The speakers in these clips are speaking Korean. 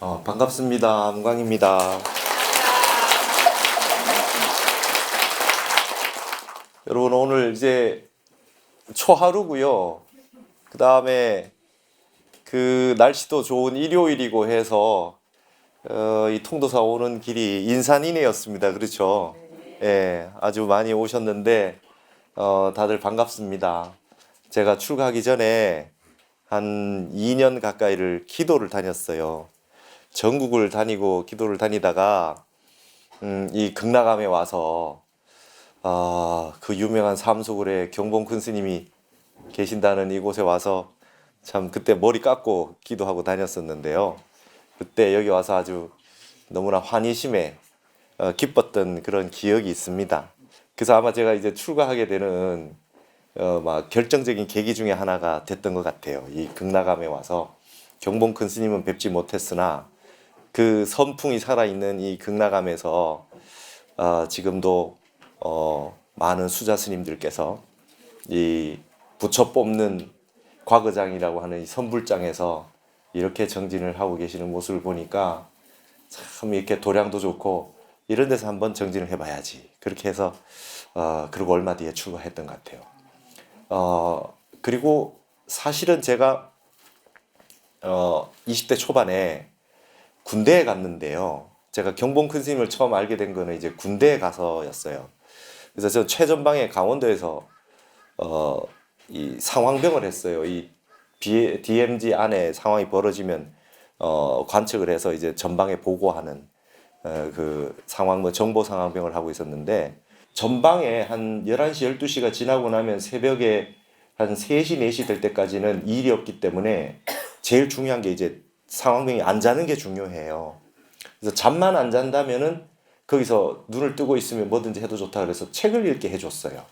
반갑습니다. 문광입니다. 여러분, 오늘 이제 초하루고요. 그 다음에 그 날씨도 좋은 일요일이고 해서 이 통도사 오는 길이 인산이네였습니다. 그렇죠? 예, 아주 많이 오셨는데 다들 반갑습니다. 제가 출가하기 전에 한 2년 가까이를 기도를 다녔어요. 전국을 다니고 기도를 다니다가 이 극락암에 와서 그 유명한 삼소굴에 경봉 큰 스님이 계신다는 이곳에 와서 참 그때 머리 깎고 기도하고 다녔었는데요. 그때 여기 와서 아주 너무나 환희심에 기뻤던 그런 기억이 있습니다. 그래서 아마 제가 이제 출가하게 되는 막 결정적인 계기 중에 하나가 됐던 것 같아요. 이 극락암에 와서 경봉 큰 스님은 뵙지 못했으나 그 선풍이 살아있는 이 극락암에서 지금도 많은 수자 스님들께서 이 부처 뽑는 과거장이라고 하는 이 선불장에서 이렇게 정진을 하고 계시는 모습을 보니까 참 이렇게 도량도 좋고 이런 데서 한번 정진을 해봐야지. 그렇게 해서 그리고 얼마 뒤에 출가했던 것 같아요. 그리고 사실은 제가 20대 초반에 군대에 갔는데요. 제가 경봉 큰 스님을 처음 알게 된 거는 이제 군대에 가서였어요. 그래서 저 최전방에 강원도에서 이 상황병을 했어요. 이 DMZ 안에 상황이 벌어지면 관측을 해서 이제 전방에 보고하는 그 상황 정보 상황병을 하고 있었는데, 전방에 한 11시 12시가 지나고 나면 새벽에 한 3시 4시 될 때까지는 일이 없기 때문에 제일 중요한 게 이제 상황병이 안 자는 게 중요해요. 그래서 잠만 안 잔다면은 거기서 눈을 뜨고 있으면 뭐든지 해도 좋다 그래서 책을 읽게 해줬어요.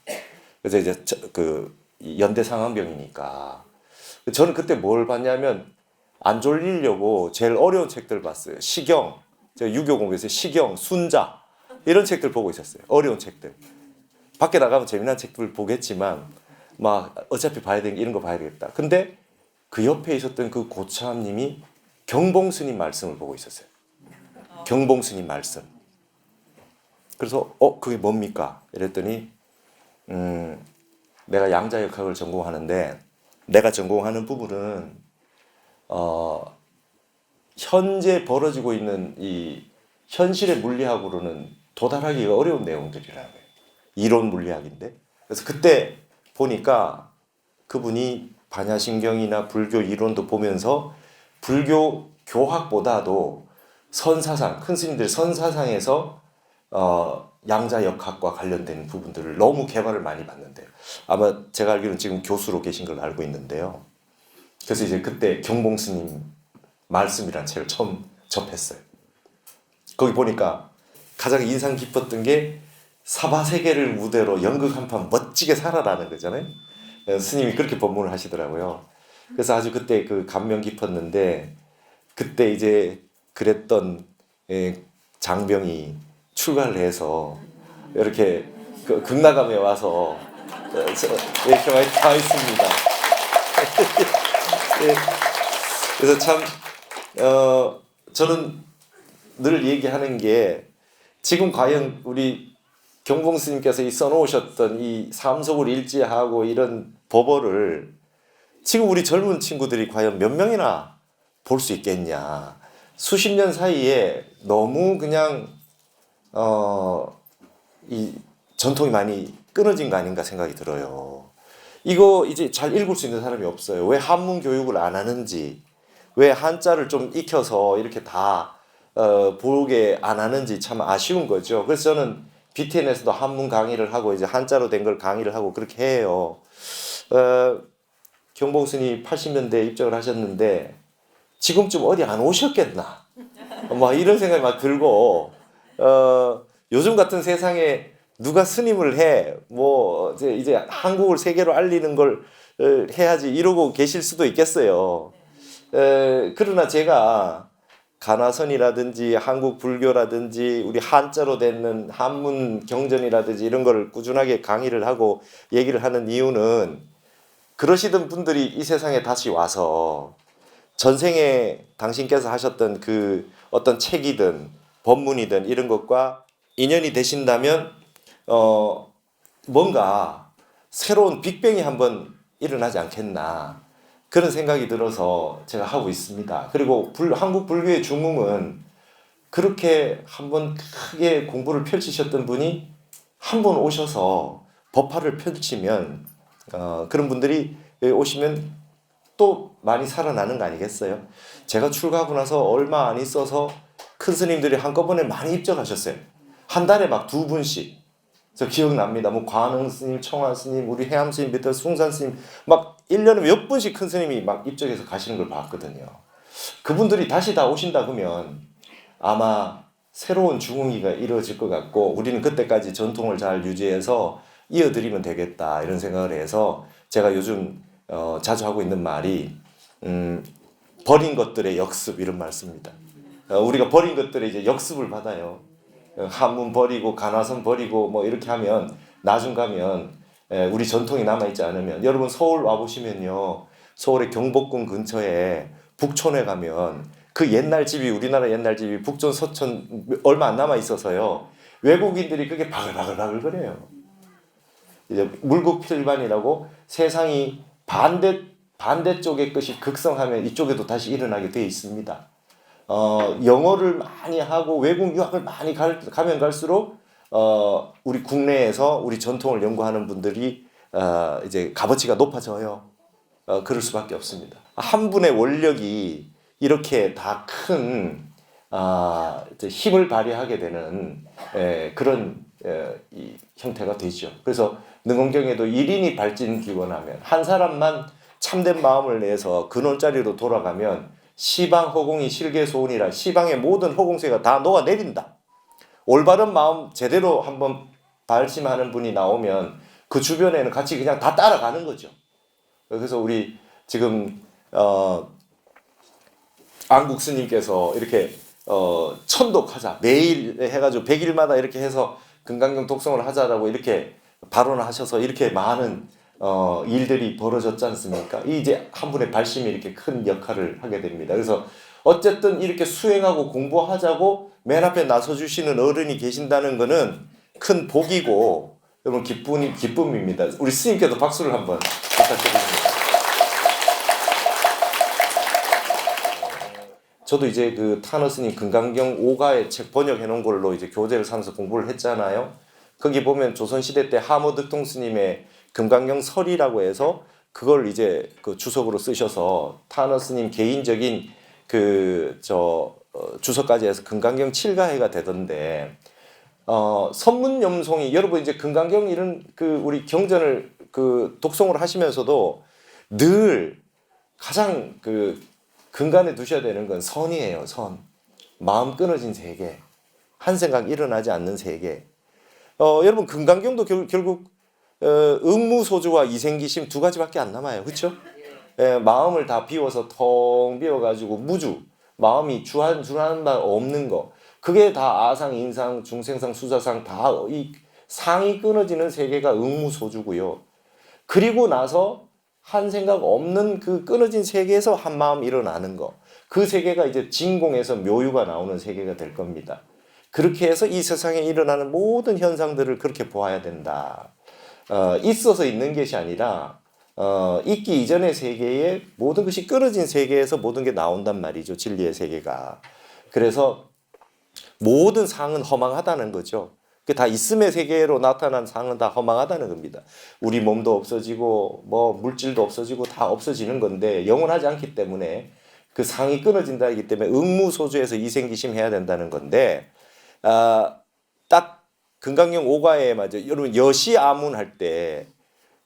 그래서 이제 그 연대 상황병이니까 저는 그때 뭘 봤냐면 안 졸리려고 제일 어려운 책들 봤어요. 시경, 제가 유교 공부해서 시경, 순자 이런 책들 보고 있었어요. 어려운 책들. 밖에 나가면 재미난 책들 보겠지만 막 어차피 봐야 되는 게 이런 거 봐야 되겠다. 근데 그 옆에 있었던 그 고참님이 경봉 스님 말씀을 보고 있었어요. 경봉 스님 말씀. 그래서 그게 뭡니까? 이랬더니 내가 양자역학을 전공하는데 내가 전공하는 부분은 현재 벌어지고 있는 이 현실의 물리학으로는 도달하기가 어려운 내용들이라는 거예요. 이론 물리학인데. 그래서 그때 보니까 그분이 반야심경이나 불교 이론도 보면서 불교 교학보다도 선사상, 큰 스님들 선사상에서 양자역학과 관련된 부분들을 너무 개발을 많이 봤는데요. 아마 제가 알기로는 지금 교수로 계신 걸로 알고 있는데요. 그래서 이제 그때 경봉 스님 말씀이라는 책을 처음 접했어요. 거기 보니까 가장 인상 깊었던 게 사바세계를 무대로 연극 한 판 멋지게 살아라는 거잖아요. 스님이 그렇게 법문을 하시더라고요. 그래서 아주 그때 그 감명 깊었는데, 그때 이제 그랬던 장병이 출가를 해서 이렇게 극락암에 와서 이렇게 많이 다 있습니다. 그래서 참 저는 늘 얘기하는 게, 지금 과연 우리 경봉 스님께서 이 써놓으셨던 이 삼속을 일지하고 이런 법어를 지금 우리 젊은 친구들이 과연 몇 명이나 볼 수 있겠냐. 수십 년 사이에 너무 그냥 이 전통이 많이 끊어진 거 아닌가 생각이 들어요. 이거 이제 잘 읽을 수 있는 사람이 없어요. 왜 한문 교육을 안 하는지, 왜 한자를 좀 익혀서 이렇게 다 보게 안 하는지 참 아쉬운 거죠. 그래서 저는 BTN에서도 한문 강의를 하고 이제 한자로 된 걸 강의를 하고 그렇게 해요. 경봉 스님이 80년대에 입적을 하셨는데 지금쯤 어디 안 오셨겠나, 뭐 이런 생각이 막 들고, 요즘 같은 세상에 누가 스님을 해, 뭐 이제 한국을 세계로 알리는 걸 해야지 이러고 계실 수도 있겠어요. 그러나 제가 가나선이라든지 한국 불교라든지 우리 한자로 되는 한문 경전이라든지 이런 걸 꾸준하게 강의를 하고 얘기를 하는 이유는, 그러시던 분들이 이 세상에 다시 와서 전생에 당신께서 하셨던 그 어떤 책이든 법문이든 이런 것과 인연이 되신다면 뭔가 새로운 빅뱅이 한번 일어나지 않겠나 그런 생각이 들어서 제가 하고 있습니다. 그리고 한국 불교의 중흥은 그렇게 한번 크게 공부를 펼치셨던 분이 한 번 오셔서 법화를 펼치면 그런 분들이 오시면 또 많이 살아나는 거 아니겠어요? 제가 출가하고 나서 얼마 안 있어서 큰 스님들이 한꺼번에 많이 입적하셨어요. 한 달에 막 2분씩. 저 기억납니다. 뭐 관흥 스님, 청화 스님, 우리 해암 스님, 밑에 숭산 스님 막 1년에 몇 분씩 큰 스님이 막 입적해서 가시는 걸 봤거든요. 그분들이 다시 다 오신다 그러면 아마 새로운 중흥기가 이루어질 것 같고 우리는 그때까지 전통을 잘 유지해서 이어드리면 되겠다 이런 생각을 해서 제가 요즘 자주 하고 있는 말이 버린 것들의 역습 이런 말 씁니다. 우리가 버린 것들의 이제 역습을 받아요. 한문 버리고 간화선 버리고 뭐 이렇게 하면 나중 가면 우리 전통이 남아있지 않으면 여러분 서울 와보시면요. 서울의 경복궁 근처에 북촌에 가면 그 옛날 집이 우리나라 옛날 집이 북촌 서촌 얼마 안 남아 있어서요. 외국인들이 그게 바글바글 거려요. 이제 물국필반이라고 세상이 반대쪽의 것이 극성하면 이쪽에도 다시 일어나게 되어 있습니다. 영어를 많이 하고 외국 유학을 많이 가면 갈수록 우리 국내에서 우리 전통을 연구하는 분들이 이제 값어치가 높아져요. 그럴 수밖에 없습니다. 한 분의 원력이 이렇게 다 큰 힘을 발휘하게 되는 그런 이 형태가 되죠. 그래서 능원경에도 1인이 발진기원하면 한 사람만 참된 마음을 내서 근원자리로 돌아가면 시방 허공이 실계소원이라 시방의 모든 허공세가 다 녹아내린다. 올바른 마음 제대로 한번 발심하는 분이 나오면 그 주변에는 같이 그냥 다 따라가는 거죠. 그래서 우리 지금 안국 스님께서 이렇게 천독하자 매일 해가지고 100일마다 이렇게 해서 금강경 독성을 하자라고 이렇게 발언을 하셔서 이렇게 많은 일들이 벌어졌지 않습니까? 이제 한 분의 발심이 이렇게 큰 역할을 하게 됩니다. 그래서 어쨌든 이렇게 수행하고 공부하자고 맨 앞에 나서주시는 어른이 계신다는 것은 큰 복이고 여러분 기쁨입니다. 우리 스님께도 박수를 한번 부탁드립니다. 저도 이제 그 타너 스님 금강경 5가의 책 번역해 놓은 걸로 이제 교재를 사면서 공부를 했잖아요. 거기 보면 조선시대 때 하모득동 스님의 금강경 설이라고 해서 그걸 이제 그 주석으로 쓰셔서 타너 스님 개인적인 주석까지 해서 금강경 7가해가 되던데 선문염송이 여러분 이제 금강경 이런 그 우리 경전을 그 독송을 하시면서도 늘 가장 그 근간에 두셔야 되는 건 선이에요. 선. 마음 끊어진 세계. 한 생각 일어나지 않는 세계. 여러분 금강경도 결국 응무소주와 이생기심 2가지밖에 안 남아요. 그렇죠? 마음을 다 비워서 텅 비워가지고 무주. 마음이 주하는 바 없는 거. 그게 다 아상, 인상, 중생상, 수자상 다 이 상이 끊어지는 세계가 응무소주고요. 그리고 나서 한 생각 없는 그 끊어진 세계에서 한 마음 일어나는 거. 그 세계가 이제 진공에서 묘유가 나오는 세계가 될 겁니다. 그렇게 해서 이 세상에 일어나는 모든 현상들을 그렇게 보아야 된다. 있어서 있는 것이 아니라 있기 이전의 세계에 모든 것이 끊어진 세계에서 모든 게 나온단 말이죠. 진리의 세계가. 그래서 모든 상은 허망하다는 거죠. 다 있음의 세계로 나타난 상은 다 허망하다는 겁니다. 우리 몸도 없어지고 뭐 물질도 없어지고 다 없어지는 건데 영원하지 않기 때문에 그 상이 끊어진다기 때문에 응무소주에서 이생기심 해야 된다는 건데 딱 금강경 5가에 맞아. 여러분 여시아문 할 때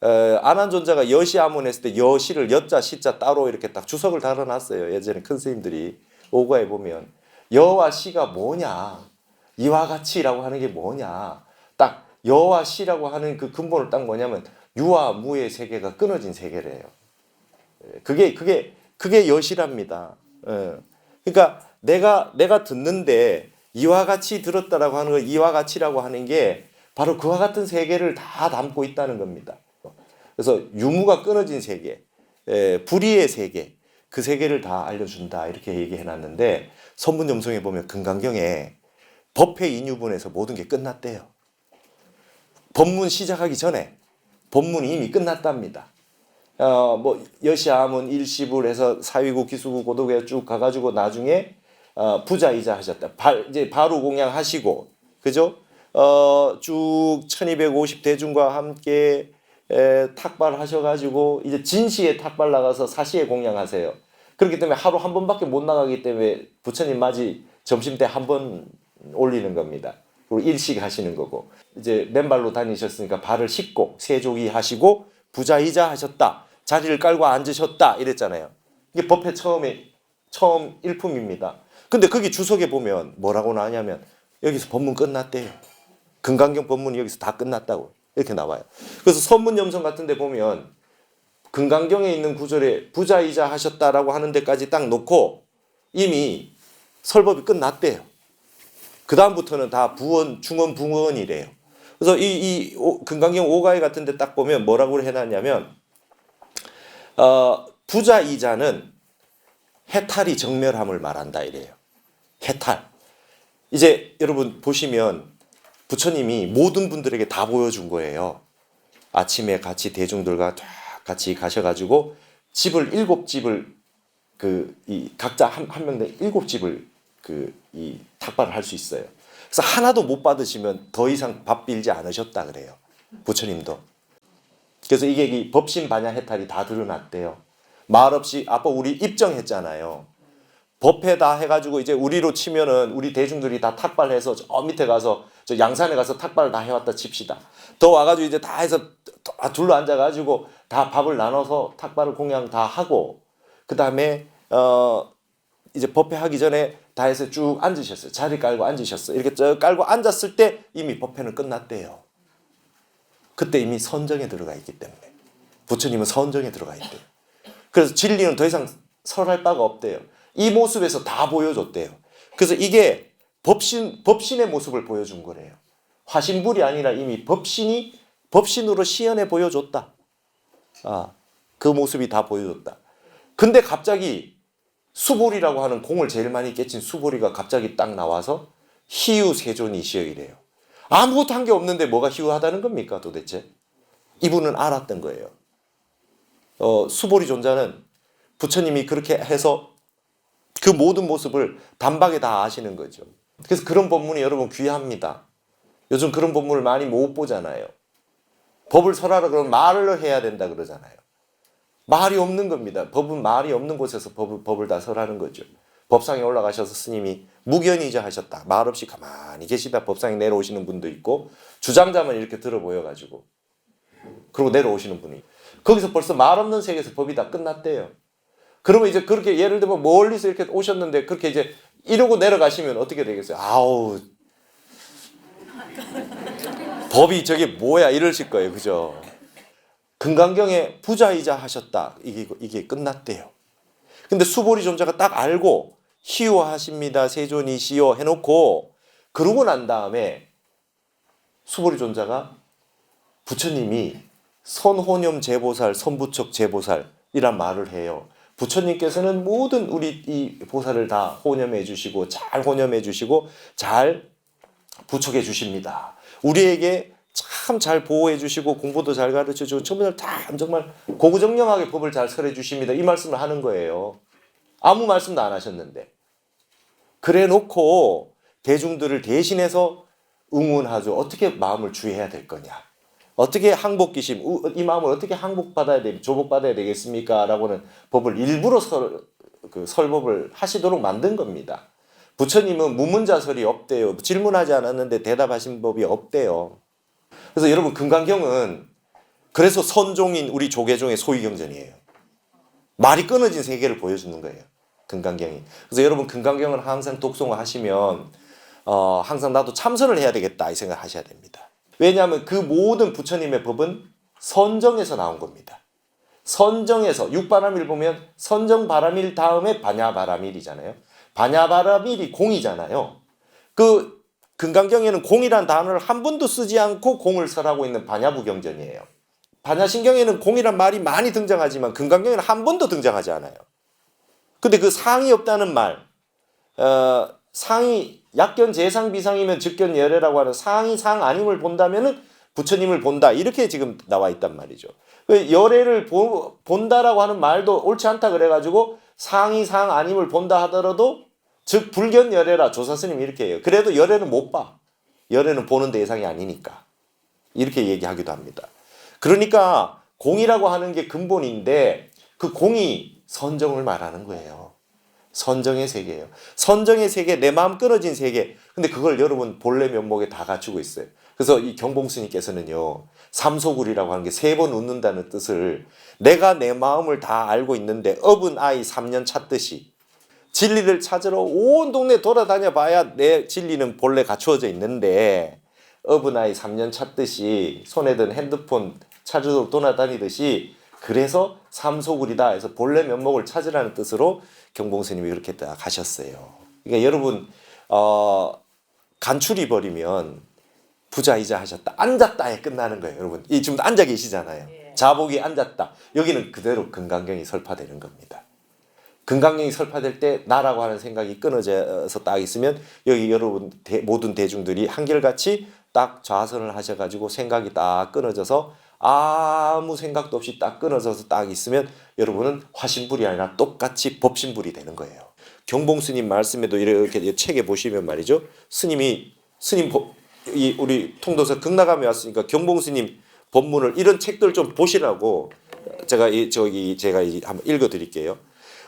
아난존자가 여시아문 했을 때 여시를 여자 시자 따로 이렇게 딱 주석을 달아놨어요. 예전에 큰 스님들이 5가에 보면 여와 시가 뭐냐 이와 같이라고 하는 게 뭐냐 딱 여와 시라고 하는 그 근본을 딱 뭐냐면 유와 무의 세계가 끊어진 세계래요. 그게 여시랍니다. 그러니까 내가 듣는데 이와 같이 들었다라고 하는 거 이와 같이라고 하는 게 바로 그와 같은 세계를 다 담고 있다는 겁니다. 그래서 유무가 끊어진 세계, 불의의 세계, 그 세 개를 다 알려준다 이렇게 얘기해놨는데 선문염송에 보면 금강경에 법회 인유본에서 모든 게 끝났대요. 법문 시작하기 전에 법문이 이미 끝났답니다. 뭐 여시아문 일시불 해서 사위구 기수구 고도구에 쭉 가가지고 나중에 부자이자 하셨다. 이제 바로 공양하시고 그죠? 쭉 1250 대중과 함께 탁발하셔가지고 이제 진시에 탁발 나가서 사시에 공양하세요. 그렇기 때문에 하루 한 번밖에 못 나가기 때문에 부처님 맞이 점심 때 한 번 올리는 겁니다. 그리고 일식 하시는 거고 이제 맨발로 다니셨으니까 발을 씻고 세조기 하시고 부자이자 하셨다. 자리를 깔고 앉으셨다 이랬잖아요. 이게 법회 처음 일품입니다. 근데 거기 주석에 보면 뭐라고 나오냐면 여기서 법문 끝났대요. 금강경 법문이 여기서 다 끝났다고 이렇게 나와요. 그래서 선문염송 같은 데 보면 금강경에 있는 구절에 부자이자 하셨다라고 하는 데까지 딱 놓고 이미 설법이 끝났대요. 그 다음부터는 다 부원, 중원, 부원이래요. 그래서 이 금강경 5가에 같은 데 딱 보면 뭐라고 해놨냐면 부자이자는 해탈이 정멸함을 말한다 이래요. 해탈. 이제 여러분 보시면 부처님이 모든 분들에게 다 보여준 거예요. 아침에 같이 대중들과 같이 가셔가지고 집을 7집을 각자 한 명당 7집을 탁발을 할 수 있어요. 그래서 하나도 못 받으시면 더 이상 밥 빌지 않으셨다 그래요. 부처님도. 그래서 이게 이 법신 반야 해탈이 다 드러났대요. 말없이 아까 우리 입정했잖아요. 법회 다 해가지고 이제 우리로 치면은 우리 대중들이 다 탁발해서 저 밑에 가서 저 양산에 가서 탁발을 다 해왔다 칩시다. 더 와가지고 이제 다 해서 둘러 앉아가지고 다 밥을 나눠서 탁발을 공양 다 하고 그 다음에 이제 법회 하기 전에 다 해서 쭉 앉으셨어요. 자리 깔고 앉으셨어요. 이렇게 쭉 깔고 앉았을 때 이미 법회는 끝났대요. 그때 이미 선정에 들어가 있기 때문에 부처님은 선정에 들어가 있대요. 그래서 진리는 더 이상 설할 바가 없대요. 이 모습에서 다 보여줬대요. 그래서 이게 법신의 모습을 보여준 거래요. 화신불이 아니라 이미 법신으로 시연해 보여줬다. 그 모습이 다 보여줬다. 근데 갑자기 수보리라고 하는 공을 제일 많이 깨친 수보리가 갑자기 딱 나와서 희유세존이시여이래요. 아무것도 한 게 없는데 뭐가 희유하다는 겁니까 도대체? 이분은 알았던 거예요. 수보리 존자는 부처님이 그렇게 해서 그 모든 모습을 단박에 다 아시는 거죠. 그래서 그런 법문이 여러분 귀합니다. 요즘 그런 법문을 많이 못 보잖아요. 법을 설하라 그러면 말을 해야 된다 그러잖아요. 말이 없는 겁니다. 법은 말이 없는 곳에서 법을 다 설하는 거죠. 법상에 올라가셔서 스님이 무견이자 하셨다. 말 없이 가만히 계시다 법상에 내려오시는 분도 있고 주장자만 이렇게 들어 보여가지고 그리고 내려오시는 분이 거기서 벌써 말 없는 세계에서 법이 다 끝났대요. 그러면 이제 그렇게 예를 들면 멀리서 이렇게 오셨는데 그렇게 이제 이러고 내려가시면 어떻게 되겠어요? 아우 법이 저게 뭐야 이러실 거예요. 그죠? 금강경에 부자이자 하셨다. 이게 끝났대요. 근데 수보리 존자가 딱 알고 희유하십니다. 세존이시여 해놓고 그러고 난 다음에 수보리 존자가 부처님이 선호념 제보살, 선부척 제보살이란 말을 해요. 부처님께서는 모든 우리 이 보살을 다 호념해 주시고 잘 호념해 주시고 잘 부척해 주십니다. 우리에게 참 잘 보호해 주시고 공부도 잘 가르쳐 주고 전부 다 정말 고구정령하게 법을 잘 설해 주십니다. 이 말씀을 하는 거예요. 아무 말씀도 안 하셨는데. 그래 놓고 대중들을 대신해서 응원하죠. 어떻게 마음을 주의해야 될 거냐. 어떻게 항복기심, 이 마음을 어떻게 항복받아야 돼, 조복받아야 되겠습니까? 라고는 법을 일부러 설법을 하시도록 만든 겁니다. 부처님은 무문자설이 없대요. 질문하지 않았는데 대답하신 법이 없대요. 그래서 여러분 금강경은 그래서 선종인 우리 조계종의 소위경전이에요. 말이 끊어진 세계를 보여주는 거예요. 금강경이. 그래서 여러분 금강경을 항상 독송을 하시면 항상 나도 참선을 해야 되겠다 이 생각을 하셔야 됩니다. 왜냐하면 그 모든 부처님의 법은 선정에서 나온 겁니다. 선정에서 육바라밀 보면 선정바라밀 다음에 반야바라밀이잖아요. 반야바라밀이 공이잖아요. 그 금강경에는 공이란 단어를 한 번도 쓰지 않고 공을 설하고 있는 반야부경전이에요. 반야신경에는 공이란 말이 많이 등장하지만 금강경에는 한 번도 등장하지 않아요. 근데 그 상이 없다는 말, 상이 약견 재상 비상이면 즉견 열애라고 하는 상이 상 아님을 본다면은 부처님을 본다. 이렇게 지금 나와 있단 말이죠. 열애를 본다라고 하는 말도 옳지 않다 그래가지고 상이 상 아님을 본다 하더라도 즉 불견 열애라 조사스님이 이렇게 해요. 그래도 열애는 못 봐. 열애는 보는 대상이 아니니까. 이렇게 얘기하기도 합니다. 그러니까 공이라고 하는 게 근본인데 그 공이 선정을 말하는 거예요. 선정의 세계예요. 선정의 세계, 내 마음 끊어진 세계. 근데 그걸 여러분 본래 면목에 다 갖추고 있어요. 그래서 이 경봉스님께서는요, 삼소굴이라고 하는 게 3번 웃는다는 뜻을 내가 내 마음을 다 알고 있는데 업은 아이 3년 찾듯이 진리를 찾으러 온 동네 돌아다녀 봐야 내 진리는 본래 갖추어져 있는데 업은 아이 3년 찾듯이 손에 든 핸드폰 찾으러 돌아다니듯이 그래서 삼소굴이다 해서 본래 면목을 찾으라는 뜻으로 경봉스님이 그렇게 딱 하셨어요. 그러니까 여러분 간추리 버리면 부자이자 하셨다. 앉았다에 끝나는 거예요. 여러분 이 지금 앉아 계시잖아요. 자복이 앉았다. 여기는 그대로 금강경이 설파되는 겁니다. 금강경이 설파될 때 나라고 하는 생각이 끊어져서 딱 있으면 여기 여러분 모든 대중들이 한결같이 딱 좌선을 하셔가지고 생각이 딱 끊어져서 아무 생각도 없이 딱 끊어져서 딱 있으면 여러분은 화신불이 아니라 똑같이 법신불이 되는 거예요. 경봉스님 말씀에도 이렇게 책에 보시면 말이죠. 우리 통도사 극락암에 왔으니까 경봉스님 법문을 이런 책들 좀 보시라고 제가 한번 읽어드릴게요.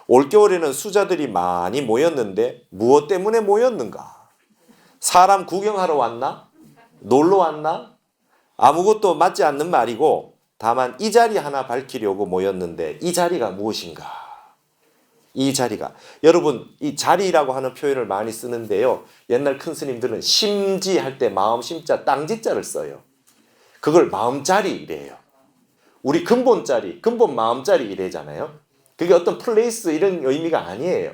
올겨울에는 수자들이 많이 모였는데 무엇 때문에 모였는가? 사람 구경하러 왔나? 놀러 왔나? 아무것도 맞지 않는 말이고 다만 이 자리 하나 밝히려고 모였는데 이 자리가 무엇인가? 이 자리가 여러분 이 자리라고 하는 표현을 많이 쓰는데요. 옛날 큰 스님들은 심지 할 때 마음 심자 땅지자를 써요. 그걸 마음자리 이래요. 우리 근본자리, 근본 마음자리 이래잖아요. 그게 어떤 플레이스 이런 의미가 아니에요.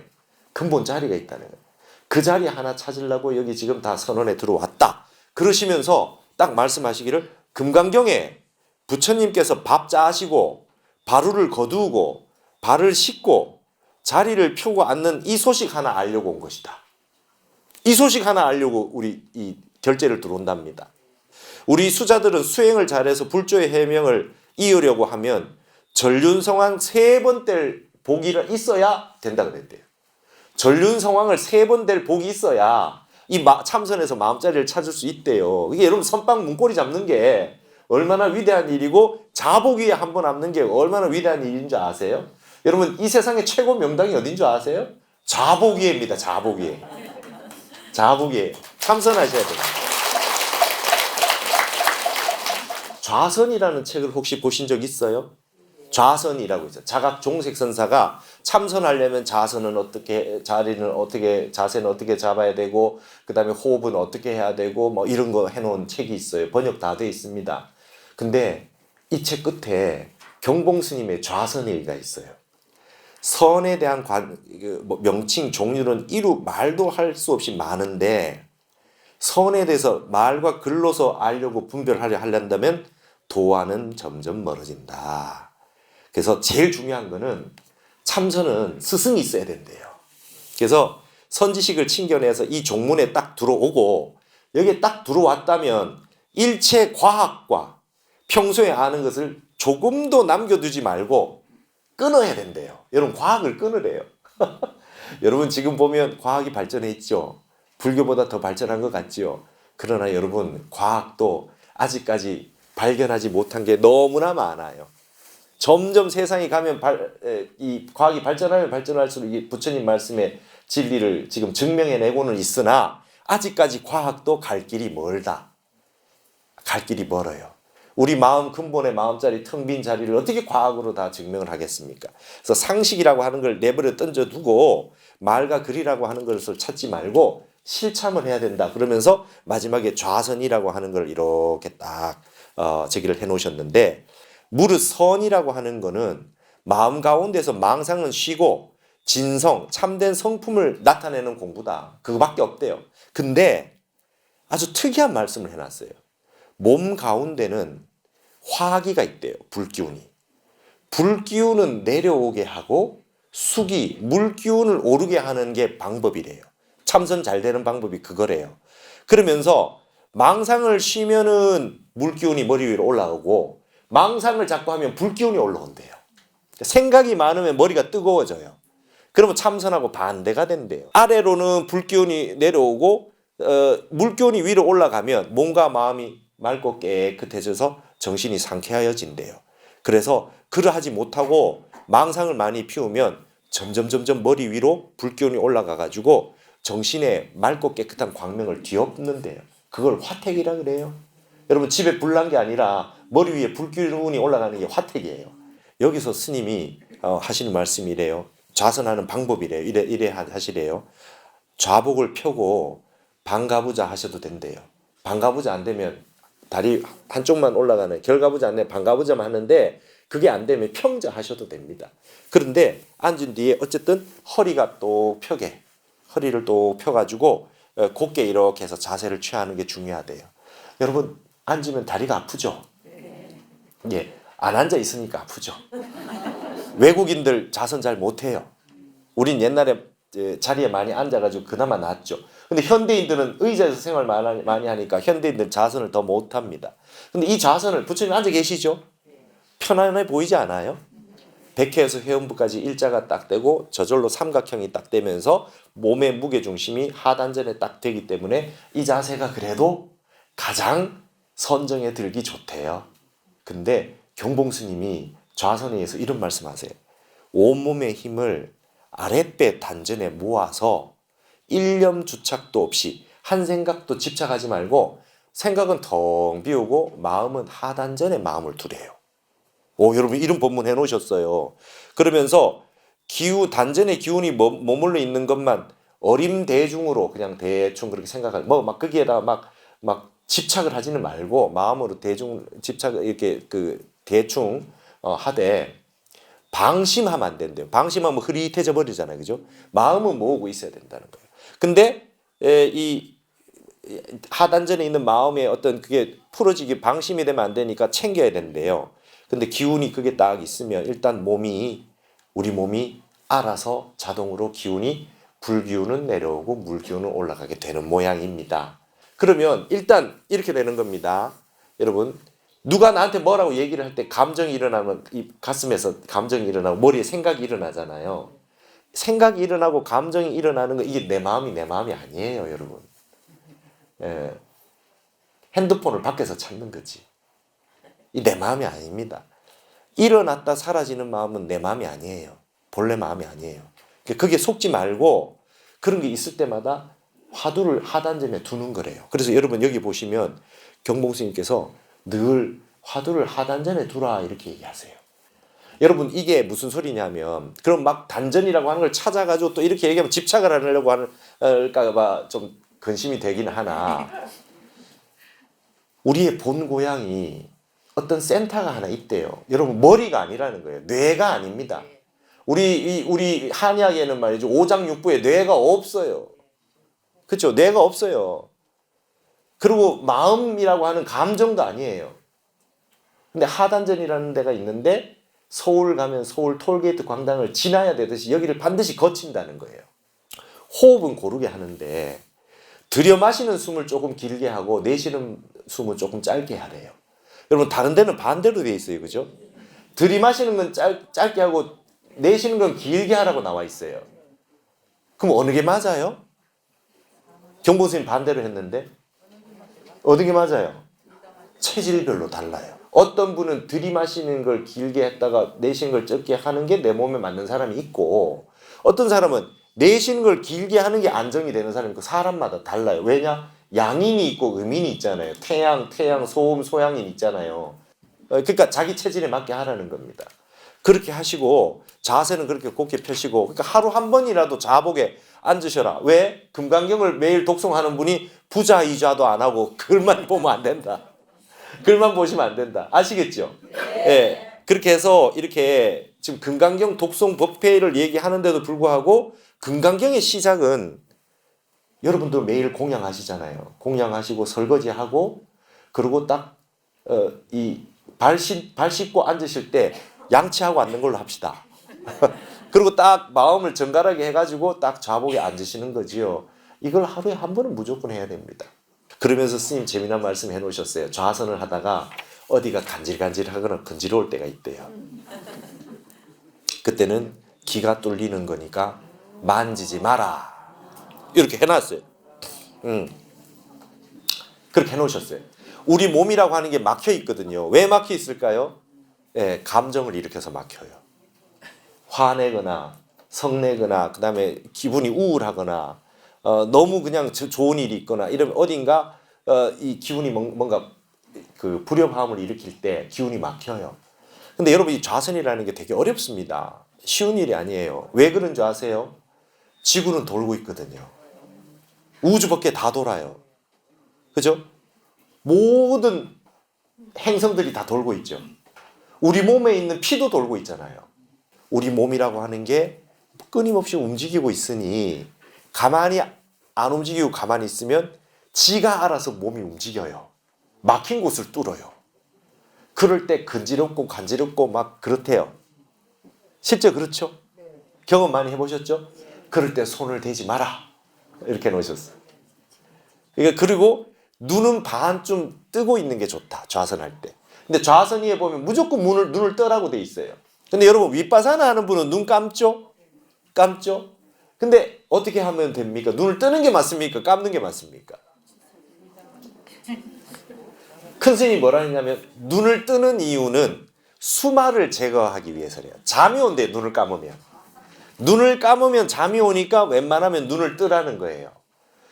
근본 자리가 있다는 거예요. 그 자리 하나 찾으려고 여기 지금 다 선원에 들어왔다. 그러시면서 딱 말씀하시기를 금강경에 부처님께서 밥 짜시고 바루를 거두고 발을 씻고 자리를 펴고 앉는 이 소식 하나 알려고 온 것이다. 이 소식 하나 알려고 우리 이 결제를 들어온답니다. 우리 수자들은 수행을 잘해서 불조의 해명을 이으려고 하면 전륜성왕 3번 될 복이 있어야 된다 그랬대요. 전륜성왕을 3번 될 복이 있어야 이 참선에서 마음자리를 찾을 수 있대요. 이게 여러분 선빵 문고리 잡는 게 얼마나 위대한 일이고 자복 위에 한 번 앉는 게 얼마나 위대한 일인 줄 아세요? 여러분 이 세상의 최고 명당이 어딘 줄 아세요? 자복 위에입니다. 자복 위에. 자복 위에. 참선하셔야 돼요. 좌선이라는 책을 혹시 보신 적 있어요? 좌선이라고 있어요. 자각 종색선사가 참선하려면 자세는 어떻게 잡아야 되고 그 다음에 호흡은 어떻게 해야 되고 뭐 이런 거 해놓은 책이 있어요. 번역 다 돼 있습니다. 근데 이 책 끝에 경봉스님의 좌선일가 있어요. 선에 대한 명칭 종류는 말도 할 수 없이 많은데 선에 대해서 말과 글로서 알려고 분별하려 한다면 도와는 점점 멀어진다. 그래서 제일 중요한 거는 참선은 스승이 있어야 된대요. 그래서 선지식을 챙겨내서 이 종문에 딱 들어오고 여기에 딱 들어왔다면 일체 과학과 평소에 아는 것을 조금도 남겨두지 말고 끊어야 된대요. 여러분 과학을 끊으래요. 여러분 지금 보면 과학이 발전했죠. 불교보다 더 발전한 것 같지요. 그러나 여러분 과학도 아직까지 발견하지 못한 게 너무나 많아요. 점점 세상이 가면 이 과학이 발전하면 발전할수록 이 부처님 말씀의 진리를 지금 증명해내고는 있으나 아직까지 과학도 갈 길이 멀다. 갈 길이 멀어요. 우리 마음 근본의 마음자리 텅 빈 자리를 어떻게 과학으로 다 증명을 하겠습니까? 그래서 상식이라고 하는 걸 내버려 던져두고 말과 글이라고 하는 것을 찾지 말고 실참을 해야 된다. 그러면서 마지막에 좌선이라고 하는 걸 이렇게 딱 제기를 해놓으셨는데 무릇 선이라고 하는 거는 마음 가운데서 망상은 쉬고 진성, 참된 성품을 나타내는 공부다. 그거밖에 없대요. 근데 아주 특이한 말씀을 해놨어요. 몸 가운데는 화기가 있대요. 불기운이. 불기운은 내려오게 하고 숙이 물 기운을 오르게 하는 게 방법이래요. 참선 잘 되는 방법이 그거래요. 그러면서 망상을 쉬면은 물 기운이 머리 위로 올라오고 망상을 자꾸 하면 불 기운이 올라온대요. 생각이 많으면 머리가 뜨거워져요. 그러면 참선하고 반대가 된대요. 아래로는 불 기운이 내려오고 물 기운이 위로 올라가면 몸과 마음이 맑고 깨끗해져서 정신이 상쾌하여진대요. 그래서 그러하지 못하고 망상을 많이 피우면 점점 머리 위로 불 기운이 올라가 가지고 정신에 맑고 깨끗한 광명을 뒤엎는데요. 그걸 화택이라 그래요. 여러분 집에 불 난 게 아니라 머리 위에 불 기운이 올라가는 게 화택이에요. 여기서 스님이 하시는 말씀이 이래요. 좌선하는 방법이래요. 이래 하시래요. 좌복을 펴고 반가부자 하셔도 된대요. 반가부자 안 되면 다리 한쪽만 올라가는 결가부자 안 되면 반가부자만 하는데 그게 안 되면 평자 하셔도 됩니다. 그런데 앉은 뒤에 어쨌든 허리가 또 펴게 허리를 또 펴가지고 곧게 이렇게 해서 자세를 취하는 게 중요하대요. 여러분 앉으면 다리가 아프죠? 예, 안 앉아 있으니까 아프죠. 외국인들 자선 잘 못해요. 우린 옛날에 자리에 많이 앉아가지고 그나마 낫죠. 근데 현대인들은 의자에서 생활 많이 하니까 현대인들은 자선을 더 못합니다. 근데 이 자선을 부처님 앉아 계시죠? 편안해 보이지 않아요? 백회에서 회음부까지 일자가 딱 되고 저절로 삼각형이 딱 되면서 몸의 무게중심이 하단전에 딱 되기 때문에 이 자세가 그래도 가장 선정에 들기 좋대요. 근데 경봉스님이 좌선에서 이런 말씀하세요. 온몸의 힘을 아랫배 단전에 모아서 일념 주착도 없이 한 생각도 집착하지 말고 생각은 텅 비우고 마음은 하단전에 마음을 두래요. 오, 여러분 이런 본문 해놓으셨어요. 그러면서 단전의 기운이 머물러 있는 것만 어림대중으로 그냥 대충 그렇게 생각할 막 거기에다 막 집착을 하지는 말고 마음으로 대중 집착 이렇게 대충 하되 방심하면 안 된대요. 방심하면 흐릿해져 버리잖아요. 그죠? 마음은 모으고 있어야 된다는 거예요. 근데 이 하단전에 있는 마음의 어떤 그게 풀어지기 방심이 되면 안 되니까 챙겨야 된대요. 근데 기운이 그게 딱 있으면 일단 우리 몸이 알아서 자동으로 불기운은 내려오고 물기운은 올라가게 되는 모양입니다. 그러면 일단 이렇게 되는 겁니다. 여러분 누가 나한테 뭐라고 얘기를 할 때 감정이 일어나면 이 가슴에서 감정이 일어나고 머리에 생각이 일어나잖아요. 생각이 일어나고 감정이 일어나는 거 이게 내 마음이 아니에요, 여러분. 예. 핸드폰을 밖에서 찾는 거지. 이 내 마음이 아닙니다. 일어났다 사라지는 마음은 내 마음이 아니에요. 본래 마음이 아니에요. 그게 속지 말고 그런 게 있을 때마다 화두를 하단전에 두는 거래요. 그래서 여러분 여기 보시면 경봉스님께서 늘 화두를 하단전에 두라 이렇게 얘기하세요. 여러분 이게 무슨 소리냐면 그럼 막 단전이라고 하는 걸 찾아가지고 또 이렇게 얘기하면 집착을 하려고 할까봐 좀 근심이 되긴 하나 우리의 본 고향이 어떤 센터가 하나 있대요. 여러분 머리가 아니라는 거예요. 뇌가 아닙니다. 우리 한의학에는 말이죠. 오장육부에 뇌가 없어요. 그렇죠? 뇌가 없어요. 그리고 마음이라고 하는 감정도 아니에요. 근데 하단전이라는 데가 있는데 서울 가면 서울 톨게이트 광장을 지나야 되듯이 여기를 반드시 거친다는 거예요. 호흡은 고르게 하는데 들여 마시는 숨을 조금 길게 하고 내쉬는 숨은 조금 짧게 하래요. 여러분 다른 데는 반대로 돼 있어요. 그죠? 들이마시는 건 짧게 하고 내쉬는 건 길게 하라고 나와 있어요. 그럼 어느 게 맞아요? 경보스님 반대로 했는데 어느 게 맞아요? 체질별로 달라요. 어떤 분은 들이마시는 걸 길게 했다가 내쉬는 걸 적게 하는 게 내 몸에 맞는 사람이 있고 어떤 사람은 내쉬는 걸 길게 하는 게 안정이 되는 사람이 있고 사람마다 달라요. 왜냐? 양인이 있고 음인이 있잖아요. 태양, 소음, 소양인 있잖아요. 그러니까 자기 체질에 맞게 하라는 겁니다. 그렇게 하시고 자세는 그렇게 곧게 펴시고 그러니까 하루 한 번이라도 좌복에 앉으셔라. 왜? 금강경을 매일 독송하는 분이 부자이자도 안 하고 글만 보면 안 된다. 글만 보시면 안 된다. 아시겠죠? 예. 그렇게 해서 이렇게 지금 금강경 독송 법회를 얘기하는데도 불구하고 금강경의 시작은 여러분도 매일 공양하시잖아요. 공양하시고 설거지하고 그리고 딱 발 씻고 앉으실 때 양치하고 앉는 걸로 합시다. 그리고 딱 마음을 정갈하게 해가지고 딱 좌복에 앉으시는 거지요. 이걸 하루에 한 번은 무조건 해야 됩니다. 그러면서 스님 재미난 말씀 해놓으셨어요. 좌선을 하다가 어디가 간질간질하거나 근지러울 때가 있대요. 그때는 기가 뚫리는 거니까 만지지 마라. 이렇게 해놨어요. 그렇게 해놓으셨어요. 우리 몸이라고 하는 게 막혀 있거든요. 왜 막혀 있을까요? 예, 감정을 일으켜서 막혀요. 화내거나 성내거나 그 다음에 기분이 우울하거나 너무 그냥 좋은 일이 있거나 이러면 어딘가 이 기분이 뭔가 그 불협화음을 일으킬 때 기운이 막혀요. 근데 여러분 이 좌선이라는 게 되게 어렵습니다. 쉬운 일이 아니에요. 왜 그런 줄 아세요? 지구는 돌고 있거든요. 우주 밖에 다 돌아요. 그죠? 모든 행성들이 다 돌고 있죠. 우리 몸에 있는 피도 돌고 있잖아요. 우리 몸이라고 하는 게 끊임없이 움직이고 있으니 가만히 안 움직이고 가만히 있으면 지가 알아서 몸이 움직여요. 막힌 곳을 뚫어요. 그럴 때 근지럽고 간지럽고 막 그렇대요. 실제 그렇죠? 경험 많이 해보셨죠? 그럴 때 손을 대지 마라. 이렇게 놓으셨어요. 그러니까 그리고 눈은 반쯤 뜨고 있는 게 좋다. 좌선할 때. 근데 좌선위에 보면 무조건 눈을 떠라고 돼 있어요. 근데 여러분 윗바사나 하는 분은 눈 감죠? 감죠? 근데 어떻게 하면 됩니까? 눈을 뜨는 게 맞습니까? 감는 게 맞습니까? 큰 스님이 뭐라 했냐면 눈을 뜨는 이유는 수마를 제거하기 위해서래요. 잠이 온대 눈을 감으면. 눈을 감으면 잠이 오니까 웬만하면 눈을 뜨라는 거예요.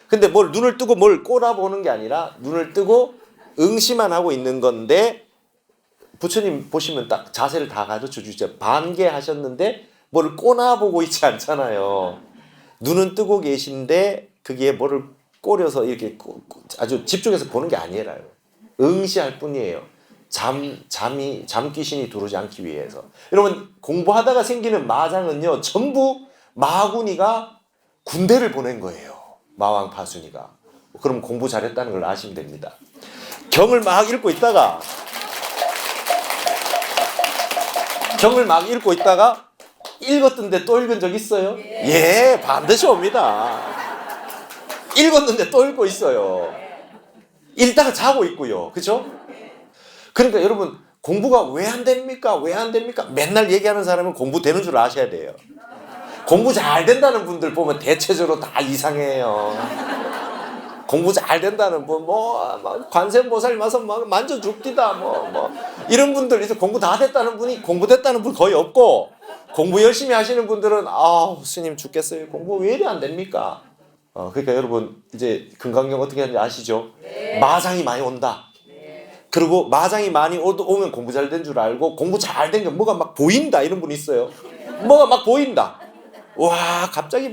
근데 뭘 눈을 뜨고 뭘 꼬라보는 게 아니라 눈을 뜨고 응시만 하고 있는 건데 부처님 보시면 딱 자세를 다 가르쳐 주시죠. 반개하셨는데 뭘 꼬나보고 있지 않잖아요. 눈은 뜨고 계신데 그게 뭐를 꼬려서 이렇게 아주 집중해서 보는 게 아니라요. 응시할 뿐이에요. 잠 귀신이 들어오지 않기 위해서. 여러분 공부하다가 생기는 마장은요 전부 마구니가 군대를 보낸 거예요. 마왕 파순이가. 그럼 공부 잘했다는 걸 아시면 됩니다. 경을 막 읽고 있다가 읽었던데 또 읽은 적 있어요? 예, 반드시 옵니다. 읽었는데 또 읽고 있어요. 읽다가 자고 있고요. 그죠? 그러니까 여러분 공부가 왜 안 됩니까? 왜 안 됩니까? 맨날 얘기하는 사람은 공부 되는 줄 아셔야 돼요. 공부 잘 된다는 분들 보면 대체적으로 다 이상해요. 공부 잘 된다는 분, 관세음보살 와서 막 만져 죽디다, 이런 분들, 이제 공부 다 됐다는 분이, 공부 됐다는 분 거의 없고, 공부 열심히 하시는 분들은, 스님 죽겠어요. 공부 왜 이리 안 됩니까? 그러니까 여러분, 이제 금강경 어떻게 하는지 아시죠? 네. 마장이 많이 온다. 네. 그리고 마장이 많이 오면 공부 잘 된 줄 알고, 공부 잘 된 게 뭐가 막 보인다, 이런 분이 있어요. 뭐가 막 보인다. 와, 갑자기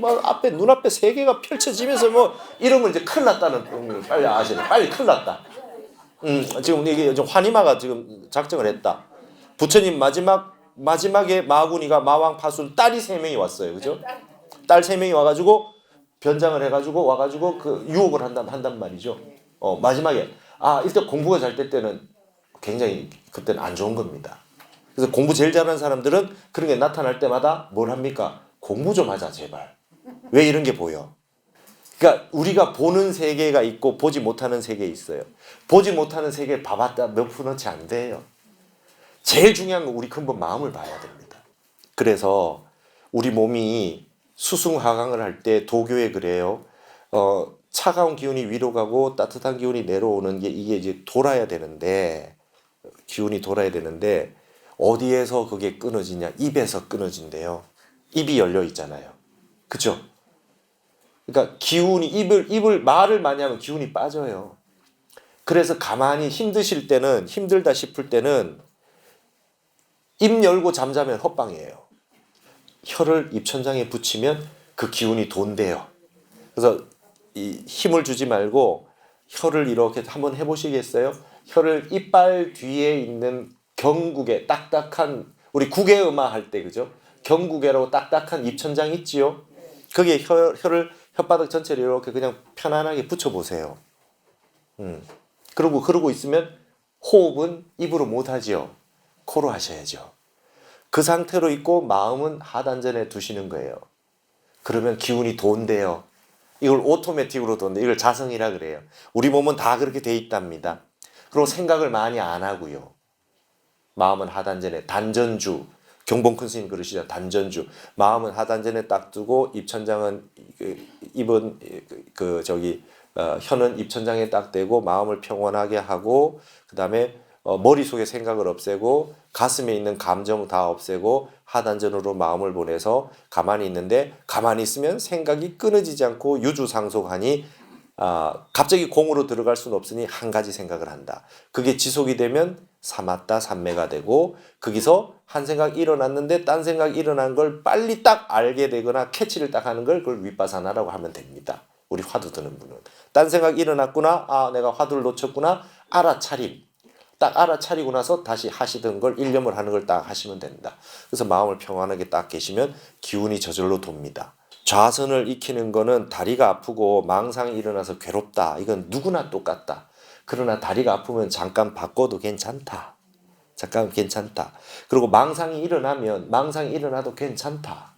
눈앞에 세계가 펼쳐지면서 이러면 이제 큰일 났다는 걸 빨리 아시네. 빨리 큰일 났다. 지금 이게 환희마가 지금 작정을 했다. 부처님 마지막에 마구니가 마왕 파순 딸이 3명이 왔어요. 그죠? 딸 3명이 와가지고 변장을 해가지고 와가지고 그 유혹을 한단 말이죠. 마지막에. 일단 공부가 잘 될 때는 굉장히 그때는 안 좋은 겁니다. 그래서 공부 제일 잘하는 사람들은 그런 게 나타날 때마다 뭘 합니까? 공부 좀 하자 제발. 왜 이런 게 보여? 그러니까 우리가 보는 세계가 있고 보지 못하는 세계 있어요. 보지 못하는 세계 봐봤다 몇 푼어치 안 돼요. 제일 중요한 건 우리 근본 마음을 봐야 됩니다. 그래서 우리 몸이 수승하강을 할 때 도교에 그래요. 차가운 기운이 위로 가고 따뜻한 기운이 내려오는 게 이게 이제 돌아야 되는데 기운이 돌아야 되는데 어디에서 그게 끊어지냐? 입에서 끊어진대요. 입이 열려 있잖아요. 그죠? 그러니까 기운이 입을 말을 많이 하면 기운이 빠져요. 그래서 가만히 힘들다 싶을 때는 입 열고 잠자면 헛방이에요. 혀를 입천장에 붙이면 그 기운이 돈대요. 그래서 이 힘을 주지 말고 혀를 이렇게 한번 해보시겠어요? 혀를 이빨 뒤에 있는 경국에 딱딱한 우리 구개음화 할 때 그죠? 경구개로 딱딱한 입천장 있지요? 거기에 혀를 혓바닥 전체를 이렇게 그냥 편안하게 붙여보세요. 그러고 있으면 호흡은 입으로 못하지요. 코로 하셔야죠. 그 상태로 있고 마음은 하단전에 두시는 거예요. 그러면 기운이 돈대요. 이걸 오토매틱으로 돈대. 이걸 자성이라 그래요. 우리 몸은 다 그렇게 돼 있답니다. 그리고 생각을 많이 안 하고요. 마음은 하단전에 단전주. 경봉 큰 스님 그러시죠. 단전주. 마음은 하단전에 딱 두고 입천장은 입은 혀는 입천장에 딱 대고 마음을 평온하게 하고 그다음에 머릿속에 생각을 없애고 가슴에 있는 감정 다 없애고 하단전으로 마음을 보내서 가만히 있는데 가만히 있으면 생각이 끊어지지 않고 유주상속하니 갑자기 공으로 들어갈 수는 없으니 한 가지 생각을 한다. 그게 지속이 되면 사마타 삼매가 되고 거기서 한 생각 일어났는데 딴 생각 일어난 걸 빨리 딱 알게 되거나 캐치를 딱 하는 걸 그걸 윗바사나라고 하면 됩니다. 우리 화두 드는 분은 딴 생각 일어났구나. 내가 화두를 놓쳤구나. 알아차림. 딱 알아차리고 나서 다시 하시던 걸 일념을 하는 걸 딱 하시면 된다. 그래서 마음을 평안하게 딱 계시면 기운이 저절로 돕니다. 좌선을 익히는 거는 다리가 아프고 망상이 일어나서 괴롭다. 이건 누구나 똑같다. 그러나 다리가 아프면 잠깐 바꿔도 괜찮다. 잠깐 괜찮다. 그리고 망상이 일어나도 괜찮다.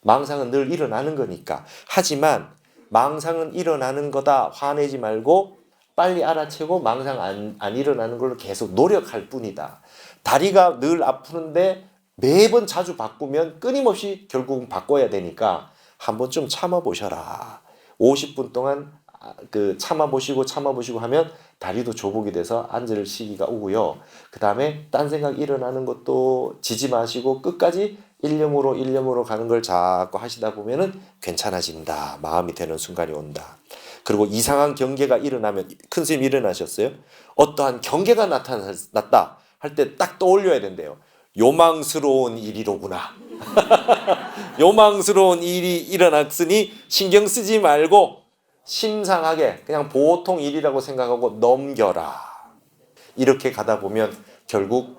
망상은 늘 일어나는 거니까. 하지만 망상은 일어나는 거다. 화내지 말고 빨리 알아채고 망상 안 일어나는 걸로 계속 노력할 뿐이다. 다리가 늘 아프는데 매번 자주 바꾸면 끊임없이 결국은 바꿔야 되니까 한번 좀 참아보셔라. 50분 동안 참아보시고 하면 다리도 조복이 돼서 앉을 시기가 오고요. 그 다음에 딴 생각 일어나는 것도 지지 마시고 끝까지 일념으로 가는 걸 자꾸 하시다 보면은 괜찮아진다. 마음이 되는 순간이 온다. 그리고 이상한 경계가 일어나면 큰 스님 일어나셨어요? 어떠한 경계가 나타났다 할 때 딱 떠올려야 된대요. 요망스러운 일이로구나. 요망스러운 일이 일어났으니 신경 쓰지 말고 심상하게 그냥 보통 일이라고 생각하고 넘겨라. 이렇게 가다 보면 결국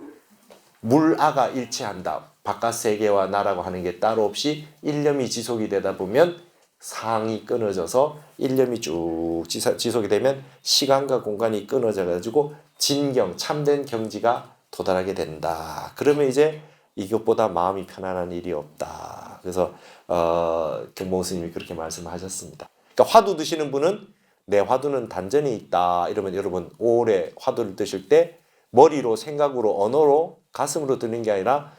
물아가 일치한다. 바깥 세계와 나라고 하는 게 따로 없이 일념이 지속이 되다 보면 상이 끊어져서 일념이 쭉 지속이 되면 시간과 공간이 끊어져 가지고 진경, 참된 경지가 도달하게 된다. 그러면 이제 이것보다 마음이 편안한 일이 없다. 그래서 경봉 스님이 그렇게 말씀하셨습니다. 그러니까 화두 드시는 분은 내 화두는 단전에 있다. 이러면 여러분 오래 화두를 드실 때 머리로 생각으로 언어로 가슴으로 드는 게 아니라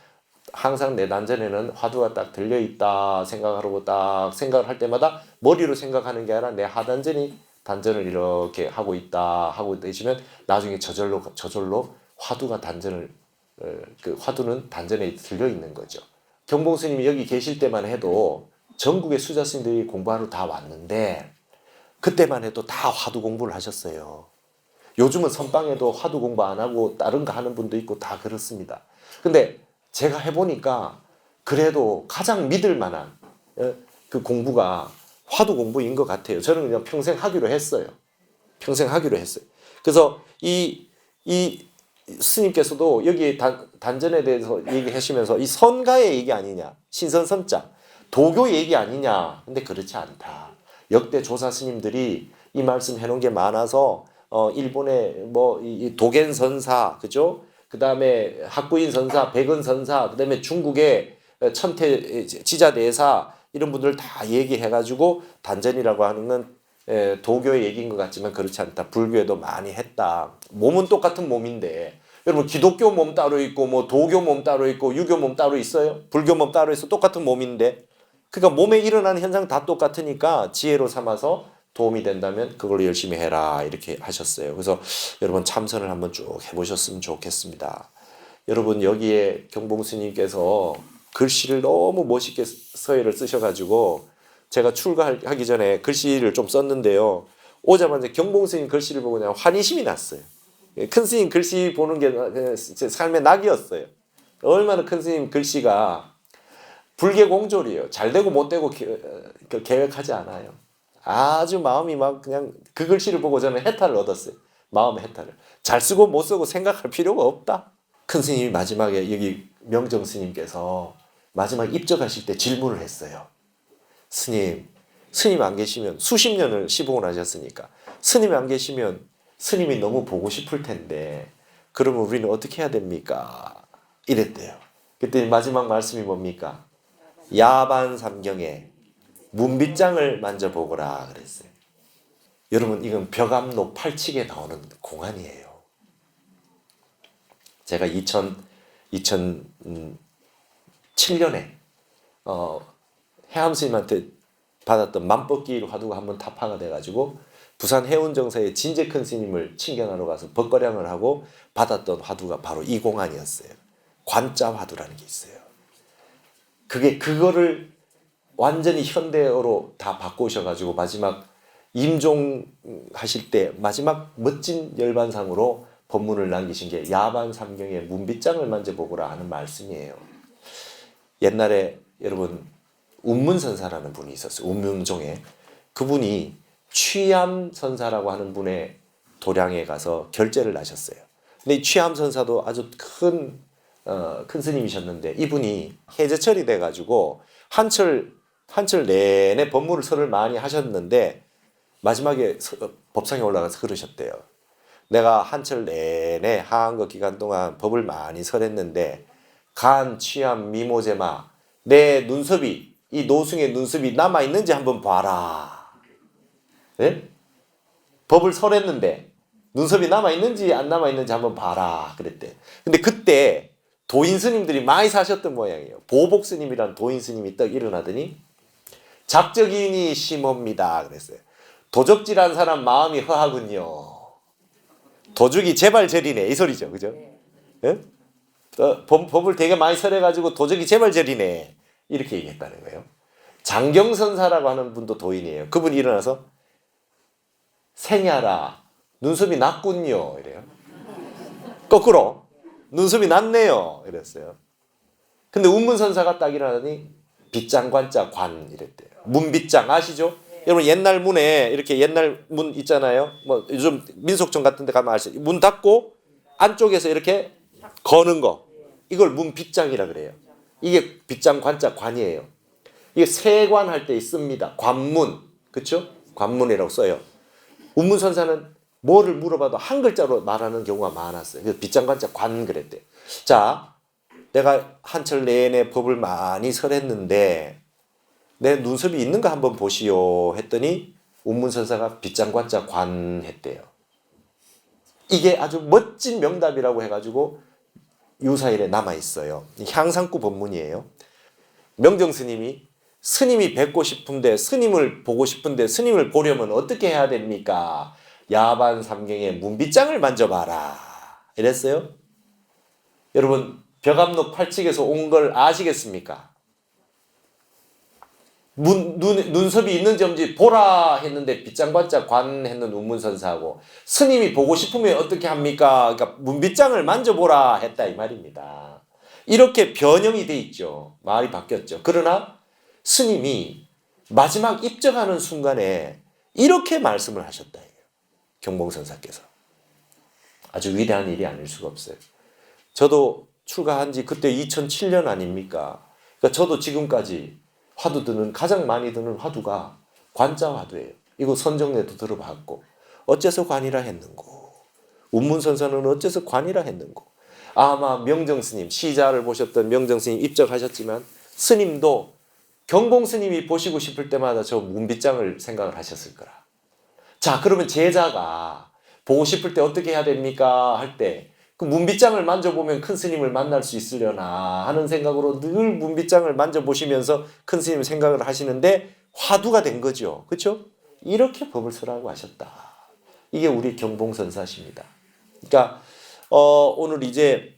항상 내 단전에는 화두가 딱 들려있다 생각하고 딱 생각을 할 때마다 머리로 생각하는 게 아니라 내 하단전이 단전을 이렇게 하고 있다 하고 계시면 나중에 저절로 화두가 화두는 단전에 들려있는 거죠. 경봉 스님이 여기 계실 때만 해도 전국의 수자 스님들이 공부하러 다 왔는데 그때만 해도 다 화두 공부를 하셨어요. 요즘은 선방에도 화두 공부 안 하고 다른 거 하는 분도 있고 다 그렇습니다. 근데 제가 해보니까 그래도 가장 믿을 만한 그 공부가 화두 공부인 것 같아요. 저는 그냥 평생 하기로 했어요. 그래서 이 스님께서도 여기 단전에 대해서 얘기하시면서 이 선가의 얘기 아니냐, 신선선자, 도교 얘기 아니냐. 근데 그렇지 않다. 역대 조사 스님들이 이 말씀 해놓은 게 많아서 일본의 이 도겐 선사, 그죠? 그 다음에 학구인 선사, 백은 선사, 그 다음에 중국의 천태 지자대사 이런 분들 다 얘기해가지고 단전이라고 하는 건 도교의 얘기인 것 같지만 그렇지 않다. 불교에도 많이 했다. 몸은 똑같은 몸인데 여러분 기독교 몸 따로 있고 뭐 도교 몸 따로 있고 유교 몸 따로 있어요? 불교 몸 따로 있어. 똑같은 몸인데 그러니까 몸에 일어나는 현상 다 똑같으니까 지혜로 삼아서 도움이 된다면 그걸로 열심히 해라 이렇게 하셨어요. 그래서 여러분 참선을 한번 쭉 해보셨으면 좋겠습니다. 여러분 여기에 경봉 스님께서 글씨를 너무 멋있게 서예를 쓰셔가지고 제가 출가하기 전에 글씨를 좀 썼는데요. 오자마자 경봉 스님 글씨를 보고 그냥 환희심이 났어요. 큰 스님 글씨 보는 게 제 삶의 낙이었어요. 얼마나 큰 스님 글씨가 불계공졸이에요. 잘 되고 못 되고 계획하지 않아요. 아주 마음이 막 그냥 그 글씨를 보고 저는 해탈을 얻었어요. 마음의 해탈을. 잘 쓰고 못 쓰고 생각할 필요가 없다. 큰 스님이 마지막에 여기 명정 스님께서 마지막 입적하실 때 질문을 했어요. 스님 안 계시면 수십 년을 시봉을 하셨으니까 스님이 안 계시면 스님이 너무 보고 싶을 텐데 그러면 우리는 어떻게 해야 됩니까? 이랬대요. 그때 마지막 말씀이 뭡니까? 야반삼경에 문빗장을 만져보거라 그랬어요. 여러분 이건 벽암록 8칙에 나오는 공안이에요. 제가 2007년에 해암 스님한테 받았던 만법기 화두가 한번 타파가 돼가지고 부산 해운정사의 진재큰 스님을 친견하러 가서 법거량을 하고 받았던 화두가 바로 이 공안이었어요. 관자 화두라는 게 있어요. 그거를 완전히 현대어로 다 바꾸셔가지고 마지막 임종하실 때 마지막 멋진 열반상으로 법문을 남기신 게 야반삼경에 문빗장을 만져보거라 하는 말씀이에요. 옛날에 여러분 운문선사라는 분이 있었어요. 운명종에. 그분이 취암선사라고 하는 분의 도량에 가서 결제를 하셨어요. 근데 이 취암선사도 아주 큰 스님이셨는데 이분이 해제철이 돼가지고 한철 내내 법문을 설을 많이 하셨는데 마지막에 법상에 올라가서 그러셨대요. 내가 한철 내내 하한거 기간 동안 법을 많이 설했는데 간, 취암, 미모제마 내 눈썹이 이 노승의 눈썹이 남아있는지 한번 봐라. 네? 법을 설했는데 눈썹이 남아있는지 안 남아있는지 한번 봐라 그랬대. 근데 그때 도인 스님들이 많이 사셨던 모양이에요. 보복 스님이란 도인 스님이 딱 일어나더니 작적인이 심옵니다 그랬어요. 도적질한 사람 마음이 허하군요. 도둑이 제발 저리네 이 소리죠. 그죠? 네? 법을 되게 많이 설해가지고 도적이 제발 저리네 이렇게 얘기했다는 거예요. 장경선사라고 하는 분도 도인이에요. 그분이 일어나서 생야라 눈썹이 났군요 이래요. 거꾸로 눈썹이 났네요 이랬어요. 근데 운문선사가 딱 일어나더니 빗장관자 관 이랬대요. 문빗장 아시죠? 여러분 옛날 문에 이렇게 옛날 문 있잖아요. 뭐 요즘 민속촌 같은 데 가면 아시죠? 문 닫고 안쪽에서 이렇게 거는 거. 이걸 문빗장이라 그래요. 이게 빗장 관자 관이에요. 이게 세관할 때 씁니다. 관문. 그렇죠? 관문이라고 써요. 운문선사는 뭐를 물어봐도 한 글자로 말하는 경우가 많았어요. 그래서 빗장 관자 관 그랬대요. 자, 내가 한철 내내 법을 많이 설했는데 내 눈썹이 있는가 한번 보시오 했더니 운문선사가 빗장관자 관 했대요. 이게 아주 멋진 명답이라고 해가지고 유사일에 남아있어요. 향상구 법문이에요. 명정스님이 스님이 뵙고 싶은데 스님을 보고 싶은데 스님을 보려면 어떻게 해야 됩니까? 야반삼경에 문빗장을 만져봐라 이랬어요. 여러분 벽암록 8칙에서 온 걸 아시겠습니까? 눈썹이 있는지 없는지 보라 했는데 빗장관자 관 했는 운문선사하고 스님이 보고 싶으면 어떻게 합니까? 그러니까 문빗장을 만져보라 했다 이 말입니다. 이렇게 변형이 돼 있죠. 말이 바뀌었죠. 그러나 스님이 마지막 입적하는 순간에 이렇게 말씀을 하셨다. 경봉선사께서. 아주 위대한 일이 아닐 수가 없어요. 저도 출가한 지 그때 2007년 아닙니까? 그러니까 저도 지금까지 화두 드는 가장 많이 드는 화두가 관자 화두예요. 이거 선정례도 들어봤고 어째서 관이라 했는고 운문선사는 어째서 관이라 했는고 아마 명정스님 시자를 보셨던 명정스님 입적하셨지만 스님도 경봉스님이 보시고 싶을 때마다 저 문빗장을 생각을 하셨을 거라. 자 그러면 제자가 보고 싶을 때 어떻게 해야 됩니까? 할 때 그 문빗장을 만져보면 큰 스님을 만날 수 있으려나 하는 생각으로 늘 문빗장을 만져보시면서 큰 스님을 생각을 하시는데 화두가 된 거죠. 그렇죠? 이렇게 법을 설하고 하셨다. 이게 우리 경봉선사십니다. 그러니까 오늘 이제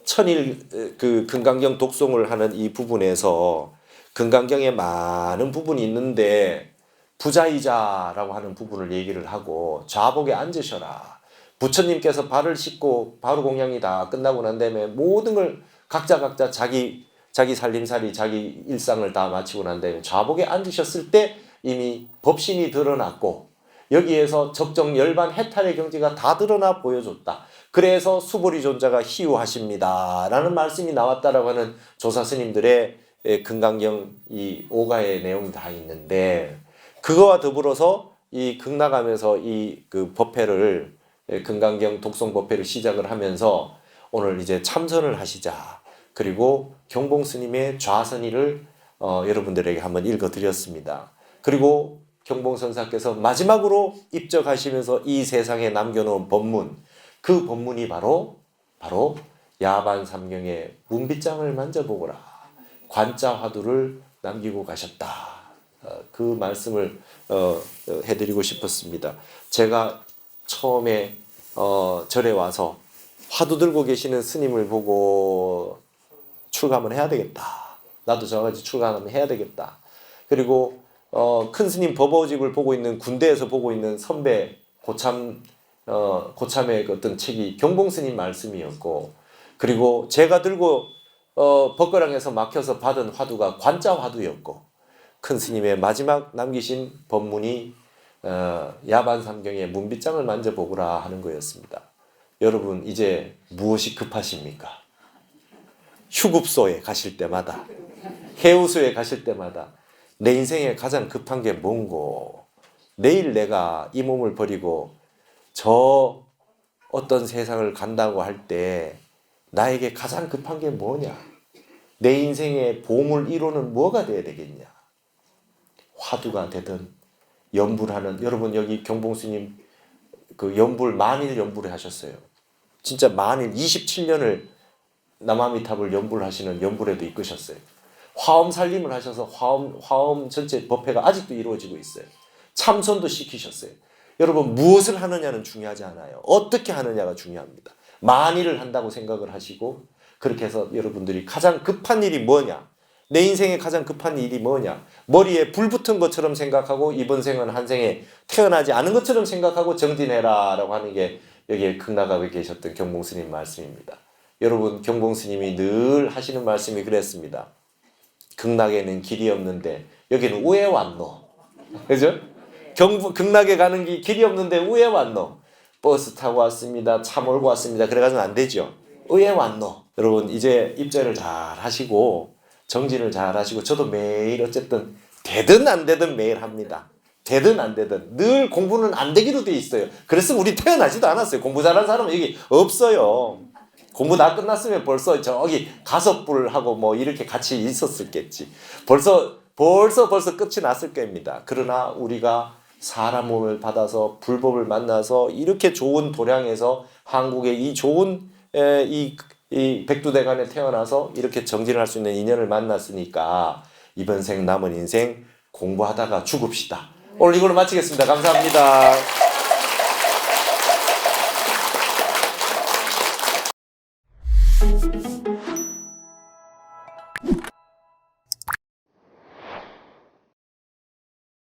천일 그 금강경 독송을 하는 이 부분에서 금강경에 많은 부분이 있는데 부자이자라고 하는 부분을 얘기를 하고 좌복에 앉으셔라. 부처님께서 발을 씻고 바로 공양이 다 끝나고 난 다음에 모든 걸 각자 자기 살림살이 자기 일상을 다 마치고 난 다음에 좌복에 앉으셨을 때 이미 법신이 드러났고 여기에서 적정 열반 해탈의 경지가 다 드러나 보여줬다. 그래서 수보리 존자가 희유하십니다. 라는 말씀이 나왔다라고 하는 조사 스님들의 금강경 이 오가의 내용이 다 있는데 그거와 더불어서 이 극락하면서 이 그 법회를 금강경 독송 법회를 시작을 하면서 오늘 이제 참선을 하시자. 그리고 경봉 스님의 좌선의를 여러분들에게 한번 읽어드렸습니다. 그리고 경봉 선사께서 마지막으로 입적하시면서 이 세상에 남겨놓은 법문, 그 법문이 바로 야반삼경의 문빗장을 만져보거라. 관자 화두를 남기고 가셨다. 그 말씀을 해드리고 싶었습니다. 제가 처음에 절에 와서 화두 들고 계시는 스님을 보고 출가하면 해야 되겠다. 나도 저같이 출가하면 해야 되겠다. 그리고 큰 스님 법어집을 보고 있는 군대에서 보고 있는 선배 고참의 그 어떤 책이 경봉 스님 말씀이었고, 그리고 제가 들고 법거랑에서 막혀서 받은 화두가 관자 화두였고, 큰 스님의 마지막 남기신 법문이 야반삼경의 문빗장을 만져보거라 하는 거였습니다. 여러분 이제 무엇이 급하십니까? 휴급소에 가실 때마다, 해우소에 가실 때마다 내 인생에 가장 급한 게 뭔고? 내일 내가 이 몸을 버리고 저 어떤 세상을 간다고 할 때 나에게 가장 급한 게 뭐냐? 내 인생의 보물 1호는 뭐가 돼야 되겠냐? 화두가 되든 연불하는, 여러분 여기 경봉스님 그 연불 만일 연불을 하셨어요. 진짜 만일 27년을 남아미탑을 연불하시는 연불에도 이끄셨어요. 화엄 살림을 하셔서 화엄 전체 법회가 아직도 이루어지고 있어요. 참선도 시키셨어요. 여러분 무엇을 하느냐는 중요하지 않아요. 어떻게 하느냐가 중요합니다. 만일을 한다고 생각을 하시고, 그렇게 해서 여러분들이 가장 급한 일이 뭐냐? 내 인생에 가장 급한 일이 뭐냐? 머리에 불 붙은 것처럼 생각하고 이번 생은 한 생에 태어나지 않은 것처럼 생각하고 정진해라 라고 하는 게 여기에 극락암에 계셨던 경봉스님 말씀입니다. 여러분 경봉스님이 늘 하시는 말씀이 그랬습니다. 극락에는 길이 없는데 여기는 왜 왔노? 그죠? 극락에 가는 길이 없는데 왜 왔노? 버스 타고 왔습니다. 차 몰고 왔습니다. 그래가지고는 안 되죠. 왜 왔노? 여러분 이제 입자를 잘 하시고 정진을 잘 하시고, 저도 매일 어쨌든 되든 안 되든 매일 합니다. 되든 안 되든 늘 공부는 안 되기로 돼 있어요. 그랬으면 우리 태어나지도 않았어요. 공부 잘하는 사람은 여기 없어요. 공부 다 끝났으면 벌써 저기 가섭불하고 뭐 이렇게 같이 있었을겠지. 벌써 끝이 났을 겁니다. 그러나 우리가 사람 몸을 받아서 불법을 만나서 이렇게 좋은 도량에서 한국의 이 좋은 이 백두대간에 태어나서 이렇게 정진을 할 수 있는 인연을 만났으니까 이번 생 남은 인생 공부하다가 죽읍시다. 오늘 이걸로 마치겠습니다. 감사합니다.